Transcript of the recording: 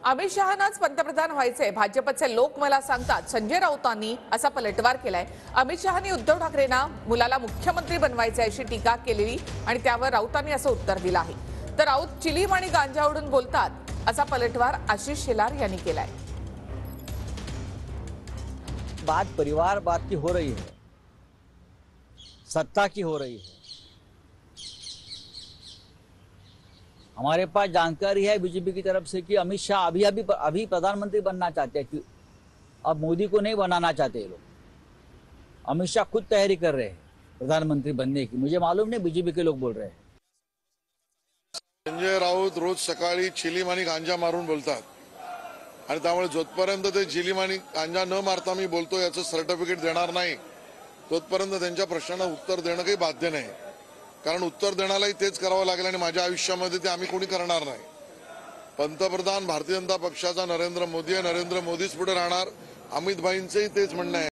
अमित शहांनाच पंतप्रधान व्हायचे, भाजपचे लोक मला सांगतात, संजय राऊतांनी असा पलटवार केलाय। अमित शहांनी उद्धव ठाकरेंना मुलाला मुख्यमंत्री बनवायचे अशी टीका केलेली आणि त्यावर राऊतांनी असं उत्तर दिलं आहे। तर राऊत चिलीम आणि गांजा उडून बोलतात असा पलटवार आशिष शेलार यांनी केलाय। बात परिवारवाद की हो रही है, सत्ता की हो रही है। हमारे पास जानकारी है बीजेपी की तरफ से कि अमित शाह अभी प्रधानमंत्री बनना चाहते हैं कि अब मोदी को नहीं बनाना चाहते लोग। अमित शाह खुद तैयारी कर रहे हैं प्रधानमंत्री बनने की। मुझे मालूम नहीं बीजेपी के लोग बोल रहे हैं। संजय राऊत रोज सकाळी चिलीम आणि गांजा मारून बोलतात आणि त्यामुळे जोपर्यंत ते चिलीम आणि गांजा न मारता मी बोलतो याचं सर्टिफिकेट देणार नाही तोपर्यंत त्यांच्या प्रश्नांना उत्तर देणं काही बाध्य नाही। कारण उत्तर देण्यालाही तेच करावं लागेल आणि माझ्या आयुष्यामध्ये ते आम्ही कोणी करणार नाही। पंतप्रधान भारतीय जनता पक्षाचा नरेंद्र मोदी आहे, नरेंद्र मोदीच पुढे राहणार। अमित भाईंचंही तेच म्हणणं आहे।